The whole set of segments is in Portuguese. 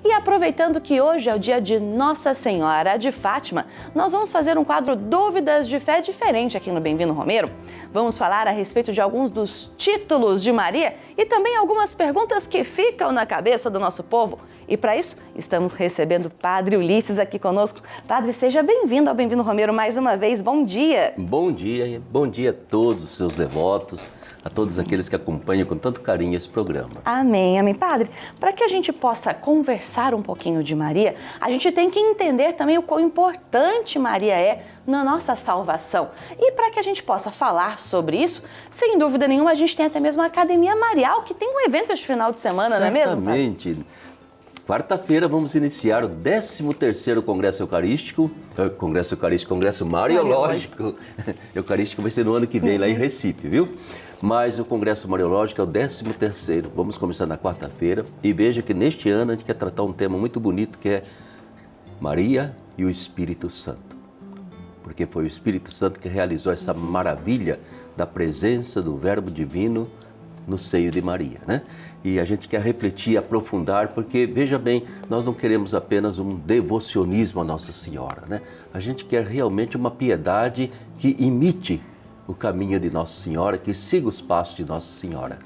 E aproveitando que hoje é o dia de Nossa Senhora de Fátima, nós vamos fazer um quadro Dúvidas de Fé diferente aqui no Bem-vindo Romeiro. Vamos falar a respeito de alguns dos títulos de Maria e também algumas perguntas que ficam na cabeça do nosso povo. E para isso, estamos recebendo o Padre Ulisses aqui conosco. Padre, seja bem-vindo ao Bem-vindo Romeiro mais uma vez. Bom dia. Bom dia a todos os seus devotos, a todos aqueles que acompanham com tanto carinho esse programa. Amém, amém. Padre, para que a gente possa conversar um pouquinho de Maria, a gente tem que entender também o quão importante Maria é na nossa salvação. E para que a gente possa falar sobre isso, sem dúvida nenhuma, a gente tem até mesmo a Academia Marial, que tem um evento este final de semana, não é mesmo, Padre? Certamente. Quarta-feira vamos iniciar o 13º Congresso Mariológico. Eucarístico vai ser no ano que vem, lá em Recife, viu? Mas o Congresso Mariológico é o 13º. Vamos começar na quarta-feira e veja que neste ano a gente quer tratar um tema muito bonito que é Maria e o Espírito Santo. Porque foi o Espírito Santo que realizou essa maravilha da presença do Verbo Divino no seio de Maria, né? E a gente quer refletir, aprofundar, porque, veja bem, nós não queremos apenas um devocionismo à Nossa Senhora, né? A gente quer realmente uma piedade que imite o caminho de Nossa Senhora, que siga os passos de Nossa Senhora.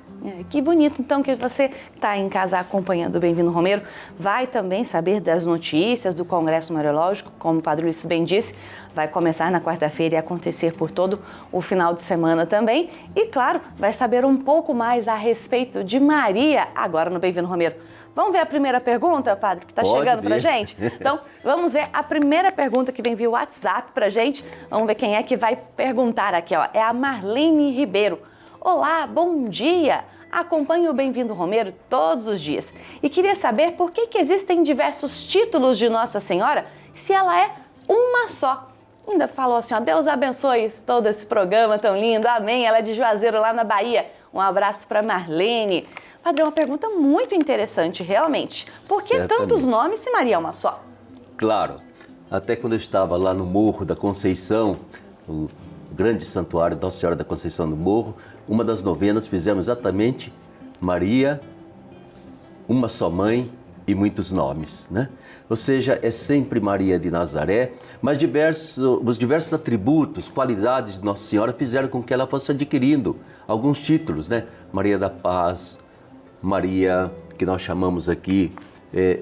Que bonito, então, que você está em casa acompanhando o Bem-vindo Romeiro, vai também saber das notícias do Congresso Mariológico, como o Padre Ulisses bem disse, vai começar na quarta-feira e acontecer por todo o final de semana também. E, claro, vai saber um pouco mais a respeito de Maria agora no Bem-vindo Romeiro. Vamos ver a primeira pergunta, Padre, que está chegando para a gente? Então, vamos ver a primeira pergunta que vem via WhatsApp para a gente. Vamos ver quem é que vai perguntar aqui, ó. É a Marlene Ribeiro. Olá, bom dia! Acompanho o Bem-vindo Romeiro todos os dias e queria saber por que existem diversos títulos de Nossa Senhora se ela é uma só. Ainda falou assim, ó, Deus abençoe todo esse programa tão lindo, amém. Ela é de Juazeiro, lá na Bahia. Um abraço para Marlene. Padre, é uma pergunta muito interessante, realmente. Por que tantos nomes se Maria é uma só? Claro, até quando eu estava lá no Morro da Conceição, o grande santuário da Nossa Senhora da Conceição do Morro, uma das novenas fizemos exatamente Maria, uma só mãe e muitos nomes, né? Ou seja, é sempre Maria de Nazaré, mas os diversos atributos, qualidades de Nossa Senhora fizeram com que ela fosse adquirindo alguns títulos, né? Maria da Paz, Maria, que nós chamamos aqui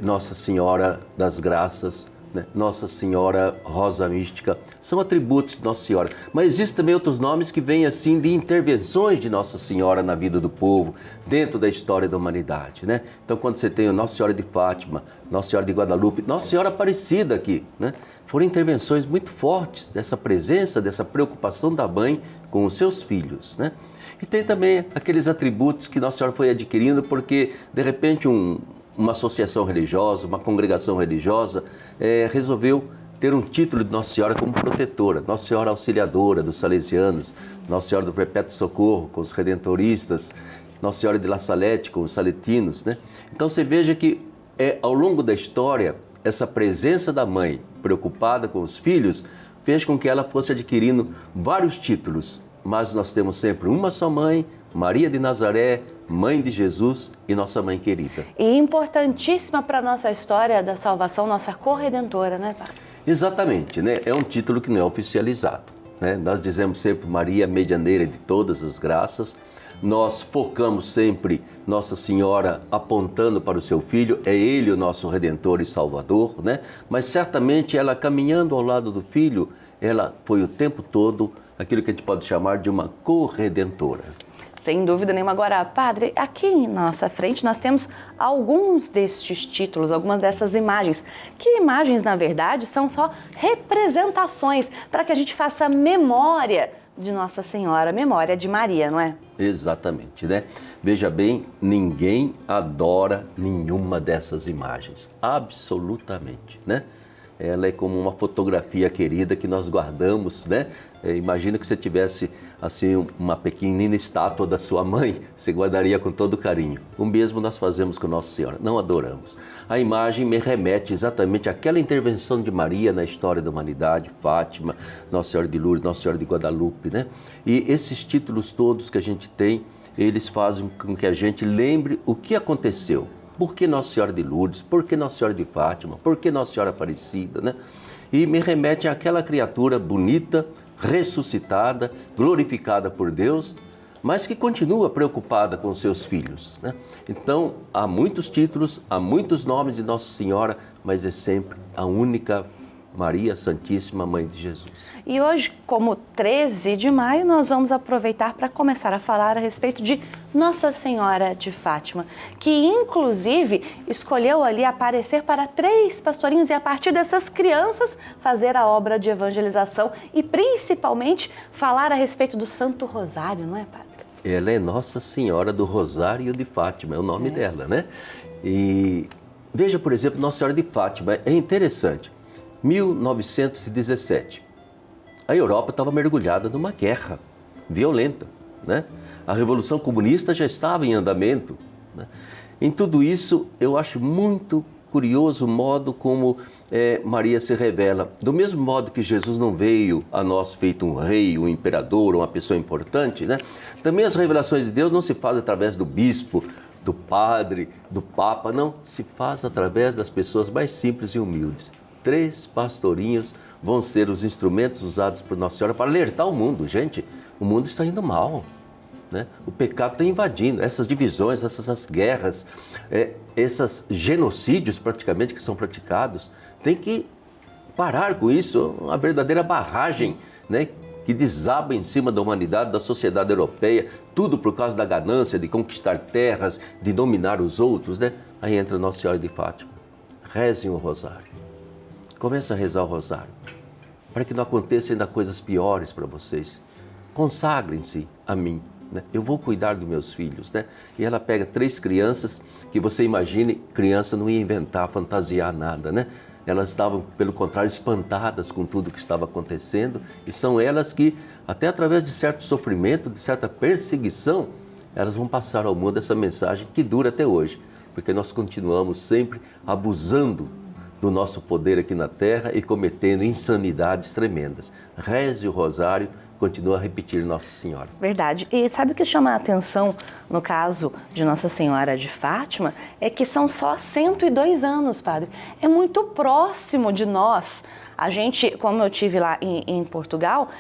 Nossa Senhora das Graças, né? Nossa Senhora Rosa Mística, são atributos de Nossa Senhora. Mas existem também outros nomes que vêm assim de intervenções de Nossa Senhora na vida do povo, dentro da história da humanidade, né? Então, quando você tem a Nossa Senhora de Fátima, Nossa Senhora de Guadalupe, Nossa Senhora Aparecida aqui, né? Foram intervenções muito fortes dessa presença, dessa preocupação da mãe com os seus filhos, né? E tem também aqueles atributos que Nossa Senhora foi adquirindo porque, de repente, uma associação religiosa, uma congregação religiosa, resolveu ter um título de Nossa Senhora como protetora, Nossa Senhora Auxiliadora dos Salesianos, Nossa Senhora do Perpétuo Socorro com os Redentoristas, Nossa Senhora de La Salete com os Saletinos, né? Então você veja que ao longo da história, essa presença da mãe preocupada com os filhos fez com que ela fosse adquirindo vários títulos, mas nós temos sempre uma só mãe, Maria de Nazaré, Mãe de Jesus e nossa Mãe querida. E importantíssima para a nossa história da salvação, nossa corredentora, né, Padre? Exatamente, né? É um título que não é oficializado, né? Nós dizemos sempre Maria, medianeira de todas as graças. Nós focamos sempre Nossa Senhora apontando para o seu Filho, é Ele o nosso Redentor e Salvador, né? Mas certamente ela caminhando ao lado do Filho, ela foi o tempo todo aquilo que a gente pode chamar de uma corredentora. Sem dúvida nenhuma. Agora, Padre, aqui em nossa frente nós temos alguns destes títulos, algumas dessas imagens. Que imagens, na verdade, são só representações para que a gente faça memória de Nossa Senhora, memória de Maria, não é? Exatamente, né? Veja bem, ninguém adora nenhuma dessas imagens, absolutamente, né? Ela é como uma fotografia querida que nós guardamos, né? Imagina que você tivesse assim uma pequenina estátua da sua mãe, você guardaria com todo carinho. O mesmo nós fazemos com Nossa Senhora, não adoramos. A imagem me remete exatamente àquela intervenção de Maria na história da humanidade, Fátima, Nossa Senhora de Lourdes, Nossa Senhora de Guadalupe, né? E esses títulos todos que a gente tem, eles fazem com que a gente lembre o que aconteceu. Por que Nossa Senhora de Lourdes? Por que Nossa Senhora de Fátima? Por que Nossa Senhora Aparecida, né? E me remete àquela criatura bonita, ressuscitada, glorificada por Deus, mas que continua preocupada com seus filhos, né? Então, há muitos títulos, há muitos nomes de Nossa Senhora, mas é sempre a única Maria Santíssima, Mãe de Jesus. E hoje, como 13 de maio, nós vamos aproveitar para começar a falar a respeito de Nossa Senhora de Fátima, que inclusive escolheu ali aparecer para 3 pastorinhos e a partir dessas crianças fazer a obra de evangelização e principalmente falar a respeito do Santo Rosário, não é, padre? Ela é Nossa Senhora do Rosário de Fátima, é o nome dela, né? E veja, por exemplo, Nossa Senhora de Fátima, é interessante. 1917, a Europa estava mergulhada numa guerra violenta, né? A Revolução Comunista já estava em andamento, né? Em tudo isso, eu acho muito curioso o modo como Maria se revela. Do mesmo modo que Jesus não veio a nós feito um rei, um imperador, uma pessoa importante, né? Também as revelações de Deus não se fazem através do bispo, do padre, do papa, não. Se faz através das pessoas mais simples e humildes. 3 pastorinhos vão ser os instrumentos usados por Nossa Senhora para alertar o mundo. Gente, o mundo está indo mal, né? O pecado está invadindo. Essas divisões, essas guerras, esses genocídios praticamente que são praticados, tem que parar com isso. Uma verdadeira barragem, né? Que desaba em cima da humanidade, da sociedade europeia, tudo por causa da ganância de conquistar terras, de dominar os outros, né? Aí entra Nossa Senhora de Fátima. Rezem o rosário. Comece a rezar o rosário, para que não aconteçam ainda coisas piores para vocês. Consagrem-se a mim, né? Eu vou cuidar dos meus filhos, né? E ela pega 3 crianças, que você imagine, criança não ia inventar, fantasiar nada, né? Elas estavam, pelo contrário, espantadas com tudo que estava acontecendo, e são elas que, até através de certo sofrimento, de certa perseguição, elas vão passar ao mundo essa mensagem que dura até hoje, porque nós continuamos sempre abusando do nosso poder aqui na Terra e cometendo insanidades tremendas. Reze o rosário, continua a repetir Nossa Senhora. Verdade. E sabe o que chama a atenção no caso de Nossa Senhora de Fátima? É que são só 102 anos, padre. É muito próximo de nós. A gente, como eu tive lá em Portugal,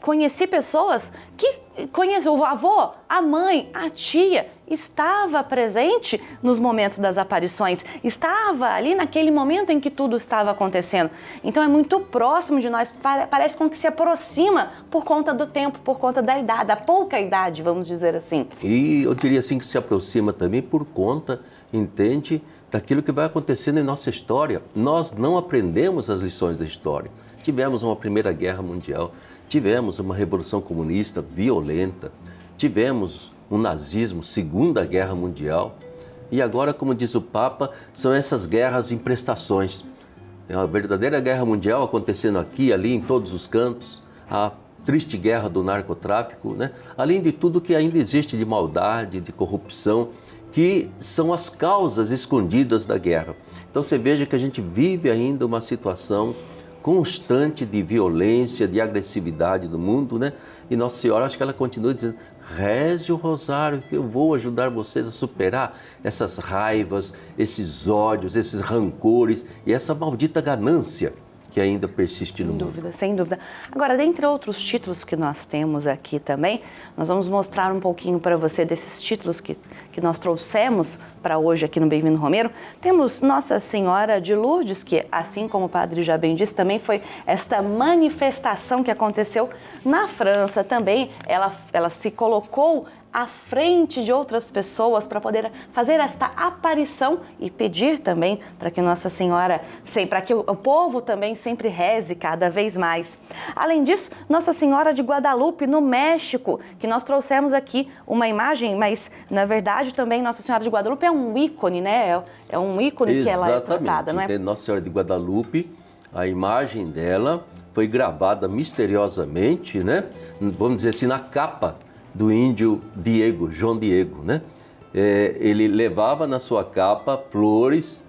conheci pessoas que conhecem o avô, a mãe, a tia, estava presente nos momentos das aparições, estava ali naquele momento em que tudo estava acontecendo. Então é muito próximo de nós, parece como que se aproxima por conta do tempo, por conta da idade, da pouca idade, vamos dizer assim. E eu diria assim que se aproxima também por conta, entende, daquilo que vai acontecendo em nossa história. Nós não aprendemos as lições da história. Tivemos uma Primeira Guerra Mundial, tivemos uma Revolução Comunista violenta, tivemos um nazismo, Segunda Guerra Mundial, e agora, como diz o Papa, são essas guerras em prestações. É uma verdadeira guerra mundial acontecendo aqui, ali, em todos os cantos, a triste guerra do narcotráfico, né? Além de tudo que ainda existe de maldade, de corrupção, que são as causas escondidas da guerra. Então você veja que a gente vive ainda uma situação constante de violência, de agressividade no mundo, né? E Nossa Senhora, acho que ela continua dizendo, reze o rosário que eu vou ajudar vocês a superar essas raivas, esses ódios, esses rancores e essa maldita ganância que ainda persiste no mundo. Sem dúvida, sem dúvida. Agora, dentre outros títulos que nós temos aqui também, nós vamos mostrar um pouquinho para você desses títulos que nós trouxemos para hoje aqui no Bem-vindo Romero. Temos Nossa Senhora de Lourdes, que, assim como o padre já bem disse, também foi esta manifestação que aconteceu na França também. Ela se colocou à frente de outras pessoas para poder fazer esta aparição e pedir também para que Nossa Senhora, para que o povo também sempre reze cada vez mais. Além disso, Nossa Senhora de Guadalupe, no México, que nós trouxemos aqui uma imagem, mas na verdade também Nossa Senhora de Guadalupe é um ícone, né? É um ícone. Exatamente. Que ela é tratada, não é? Nossa Senhora de Guadalupe, a imagem dela foi gravada misteriosamente, né? Vamos dizer assim, na capa do índio Diego, João Diego, né? Ele levava na sua capa flores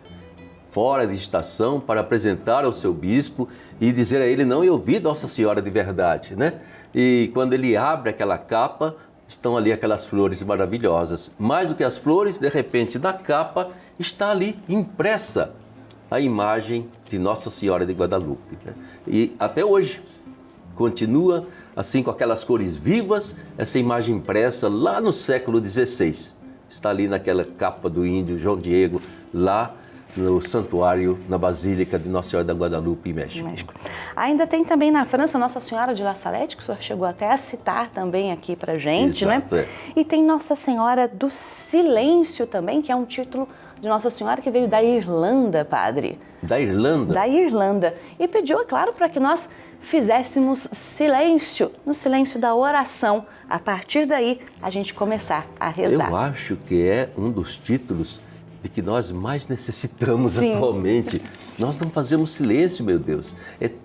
fora de estação para apresentar ao seu bispo e dizer a ele, não, eu vi Nossa Senhora de verdade, né? E quando ele abre aquela capa, estão ali aquelas flores maravilhosas. Mais do que as flores, de repente, na capa está ali impressa a imagem de Nossa Senhora de Guadalupe, né? E até hoje continua assim com aquelas cores vivas, essa imagem impressa lá no século XVI. Está ali naquela capa do índio João Diego, lá no santuário, na Basílica de Nossa Senhora da Guadalupe, em México. Ainda tem também na França Nossa Senhora de La Salette, que o senhor chegou até a citar também aqui pra gente, Exato, né? E tem Nossa Senhora do Silêncio também, que é um título de Nossa Senhora que veio da Irlanda, padre. Da Irlanda? Da Irlanda. E pediu, é claro, para que nós fizéssemos silêncio, no silêncio da oração. A partir daí, a gente começar a rezar. Eu acho que é um dos títulos de que nós mais necessitamos Sim. atualmente. Nós não fazemos silêncio, meu Deus.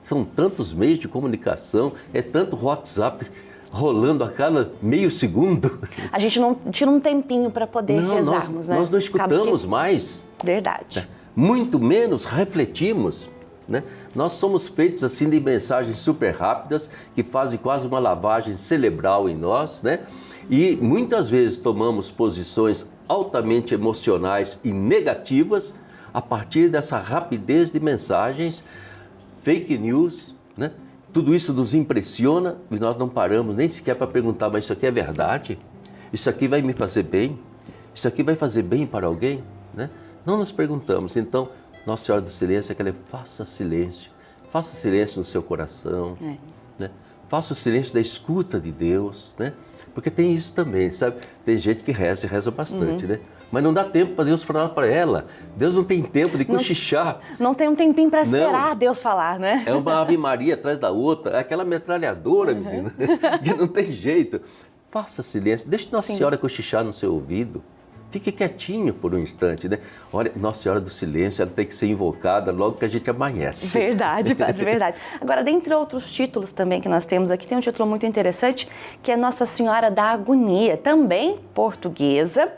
São tantos meios de comunicação, é tanto WhatsApp rolando a cada meio segundo. A gente não tira um tempinho para poder rezarmos, né? Nós não escutamos mais. Verdade. Muito menos refletimos, né? Nós somos feitos assim de mensagens super rápidas que fazem quase uma lavagem cerebral em nós, né? E muitas vezes tomamos posições altamente emocionais e negativas a partir dessa rapidez de mensagens, fake news, né? Tudo isso nos impressiona e nós não paramos nem sequer para perguntar, mas isso aqui é verdade? Isso aqui vai me fazer bem? Isso aqui vai fazer bem para alguém? Né? Não nos perguntamos. Então, Nossa Senhora do Silêncio é que ela faça silêncio no seu coração, né? Faça o silêncio da escuta de Deus, né? Porque tem isso também, sabe? Tem gente que reza e reza bastante, né? Mas não dá tempo para Deus falar para ela. Deus não tem tempo de cochichar. Não tem um tempinho para esperar Deus falar, né? É uma Ave Maria atrás da outra, é aquela metralhadora, menina, que não tem jeito. Faça silêncio, deixe Nossa Senhora cochichar no seu ouvido. Fique quietinho por um instante, né? Olha, Nossa Senhora do Silêncio, ela tem que ser invocada logo que a gente amanhece. Verdade, padre, verdade. Agora, dentre outros títulos também que nós temos aqui, tem um título muito interessante, que é Nossa Senhora da Agonia, também portuguesa.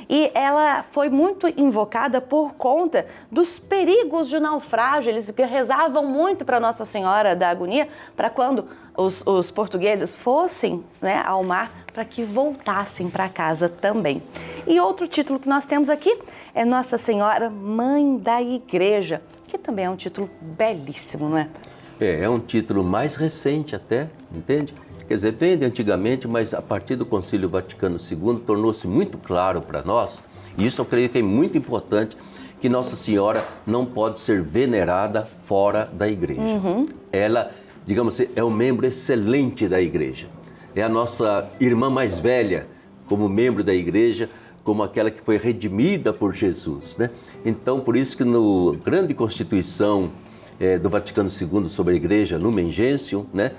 E ela foi muito invocada por conta dos perigos de naufrágio. Eles rezavam muito para Nossa Senhora da Agonia, para quando os portugueses fossem, né, ao mar, para que voltassem para casa também. E outro título que nós temos aqui é Nossa Senhora Mãe da Igreja, que também é um título belíssimo, não é? É um título mais recente até, entende? Quer dizer, vem de antigamente, mas a partir do Concílio Vaticano II tornou-se muito claro para nós, e isso eu creio que é muito importante, que Nossa Senhora não pode ser venerada fora da igreja. Ela, digamos assim, é um membro excelente da igreja. É a nossa irmã mais velha como membro da igreja, como aquela que foi redimida por Jesus, né? Então, por isso que no grande Constituição do Vaticano II sobre a igreja, Lumen Gentium, né?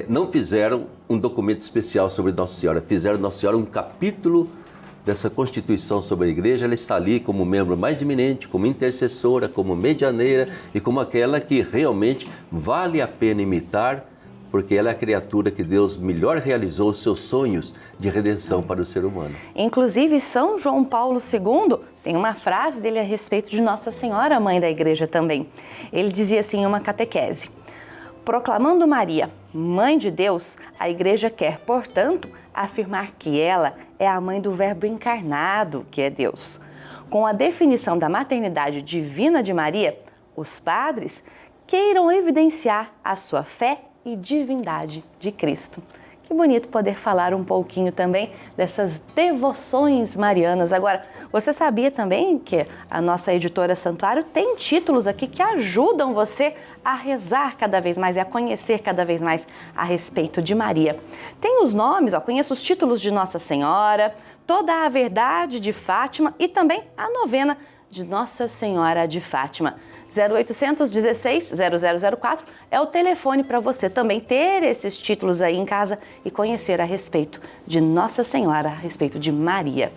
Não fizeram um documento especial sobre Nossa Senhora, fizeram Nossa Senhora um capítulo dessa Constituição sobre a igreja. Ela está ali como membro mais eminente, como intercessora, como medianeira e como aquela que realmente vale a pena imitar, porque ela é a criatura que Deus melhor realizou os seus sonhos de redenção para o ser humano. Inclusive, São João Paulo II tem uma frase dele a respeito de Nossa Senhora, Mãe da Igreja também. Ele dizia assim em uma catequese: proclamando Maria, Mãe de Deus, a Igreja quer, portanto, afirmar que ela é a mãe do Verbo encarnado, que é Deus. Com a definição da maternidade divina de Maria, os padres queiram evidenciar a sua fé e divindade de Cristo. Que bonito poder falar um pouquinho também dessas devoções marianas. Agora, você sabia também que a nossa editora Santuário tem títulos aqui que ajudam você a rezar cada vez mais e a conhecer cada vez mais a respeito de Maria. Tem os nomes, conheço os títulos de Nossa Senhora, Toda a Verdade de Fátima e também a novena de Nossa Senhora de Fátima. 0800 16 0004 é o telefone para você também ter esses títulos aí em casa e conhecer a respeito de Nossa Senhora, a respeito de Maria.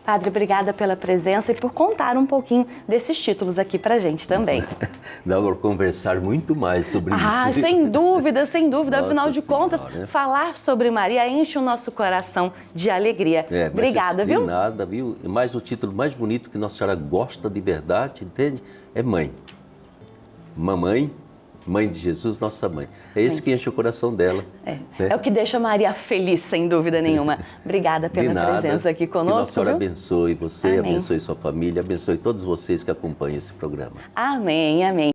Padre, obrigada pela presença e por contar um pouquinho desses títulos aqui pra gente também. Dá para conversar muito mais sobre isso. Sem dúvida, sem dúvida. Nossa Afinal de contas, Senhora, falar sobre Maria enche o nosso coração de alegria. Obrigada, viu? Nada, viu? Mas o título mais bonito que Nossa Senhora gosta de verdade, entende? É mãe. Mamãe, Mãe de Jesus, nossa mãe. É esse que enche o coração dela. É o que deixa Maria feliz, sem dúvida nenhuma. Obrigada pela presença aqui conosco. Que Nossa Senhora abençoe você, Amém. abençoe sua família, abençoe todos vocês que acompanham esse programa. Amém, amém.